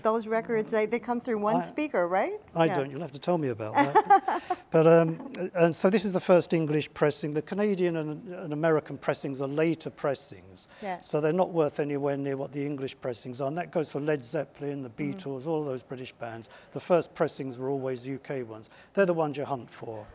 those records, they come through one speaker, right? I don't. You'll have to tell me about that. But and so this is the first English pressing. The Canadian and American pressings are later pressings. Yeah. So they're not worth anywhere near what the English pressings are. And that goes for Led Zeppelin, the Beatles, all of those British bands. The first pressings were always UK ones. They're the ones you hunt for.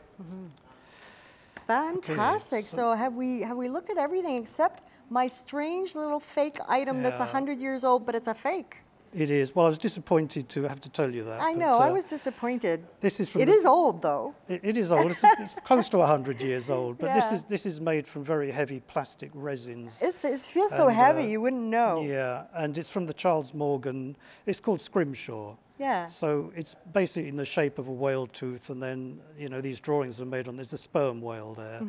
Fantastic. Okay, so have we looked at everything except my strange little fake item that's 100 years old, but it's a fake? It is. Well, I was disappointed to have to tell you that. I know. I was disappointed. This is from it is old, though. It is old. It's close to 100 years old. But this is made from very heavy plastic resins. It feels so heavy, you wouldn't know. Yeah, and it's from the Charles Morgan. It's called Scrimshaw. Yeah. So it's basically in the shape of a whale tooth, and then, you know, these drawings are made on, there's a sperm whale there.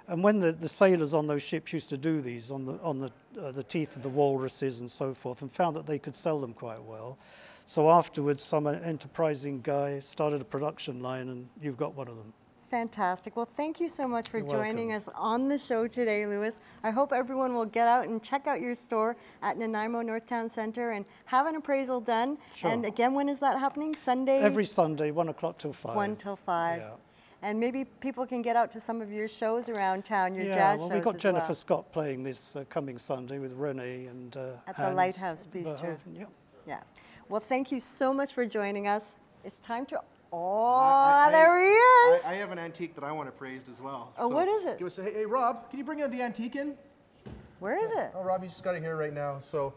And when the sailors on those ships used to do these on the teeth of the walruses and so forth, and found that they could sell them quite well. So afterwards, some enterprising guy started a production line, and you've got one of them. Fantastic. Well, thank you so much for joining us on the show today, Louis. I hope everyone will get out and check out your store at Nanaimo North Town Centre and have an appraisal done. Sure. And again, when is that happening? Sunday? Every Sunday, 1 o'clock till 5. 1 till 5. Yeah. And maybe people can get out to some of your shows around town, your jazz shows. Yeah, well, we've got Jennifer Scott playing this coming Sunday with Renee and at the Lighthouse Bistro. Yeah. Well, thank you so much for joining us. It's time to... there he is. I have an antique that I want appraised as well. Oh, so what is it? Give us hey, Rob, can you bring the antique in? Where is it? Oh, Robbie's just got it here right now. So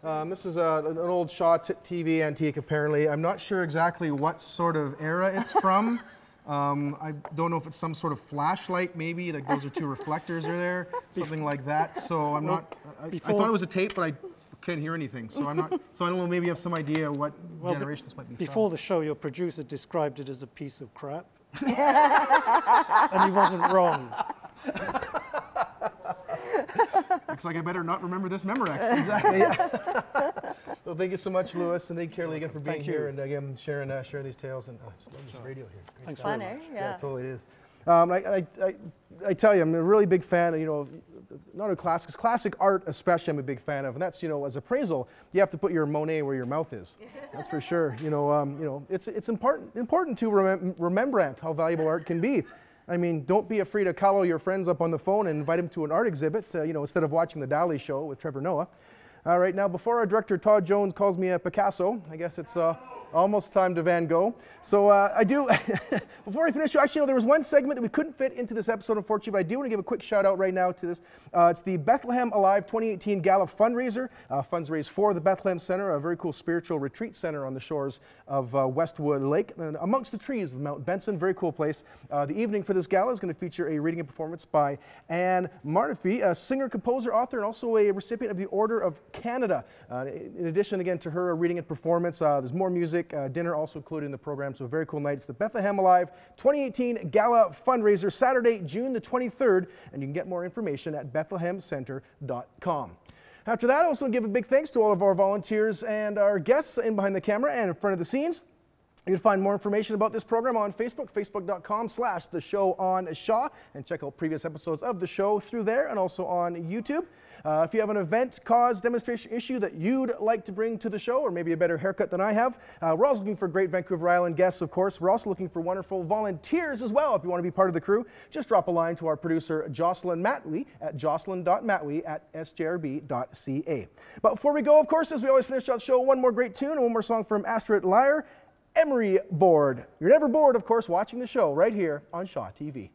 this is an old Shaw TV antique, apparently. I'm not sure exactly what sort of era it's from. I don't know if it's some sort of flashlight, maybe, like those are two reflectors are there, something like that. So I'm not, I thought it was a tape, but I can't hear anything. So I'm not, so I don't know, maybe you have some idea what generation this might be Before the show, your producer described it as a piece of crap. And he wasn't wrong. Looks like I better not remember this Memorex. Exactly. Well, thank you so much, Louis, and thank you, Kerilie, again for being here and again sharing these tales. And I just love this radio here. It's fun, eh? Yeah, it totally is. I tell you, I'm a really big fan of, you know, not of classics, classic art especially I'm a big fan of, and that's, you know, as appraisal, you have to put your Monet where your mouth is. That's for sure. You know, it's important to remembrance how valuable art can be. I mean, don't be afraid to call your friends up on the phone and invite them to an art exhibit, you know, instead of watching the Dali show with Trevor Noah. All right, now before our director Todd Jones calls me a Picasso, I guess it's almost time to Van Gogh. So I do, before I finish, actually, no, there was one segment that we couldn't fit into this episode, unfortunately, but I do want to give a quick shout out right now to this. It's the Bethlehem Alive 2018 Gala fundraiser. Funds raised for the Bethlehem Center, a very cool spiritual retreat center on the shores of Westwood Lake, and amongst the trees of Mount Benson. Very cool place. The evening for this gala is going to feature a reading and performance by Anne Martefy, a singer, composer, author, and also a recipient of the Order of Canada. In addition, again, to her reading and performance, there's more music, dinner also included in the program, so a very cool night. It's the Bethlehem Alive 2018 Gala fundraiser, Saturday, June the 23rd, and you can get more information at bethlehemcenter.com. After that, I also want to give a big thanks to all of our volunteers and our guests in behind the camera and in front of the scenes. You can find more information about this program on Facebook, facebook.com/The Show on Shaw, and check out previous episodes of the show through there and also on YouTube. If you have an event, cause, demonstration, issue that you'd like to bring to the show, or maybe a better haircut than I have, we're also looking for great Vancouver Island guests, of course. We're also looking for wonderful volunteers as well. If you want to be part of the crew, just drop a line to our producer, Jocelyn Matwee, at jocelyn.matwee@sjrb.ca. But before we go, of course, as we always finish out the show, one more great tune and one more song from Astrid Lyre, Emery Bored. You're never bored, of course, watching the show right here on Shaw TV.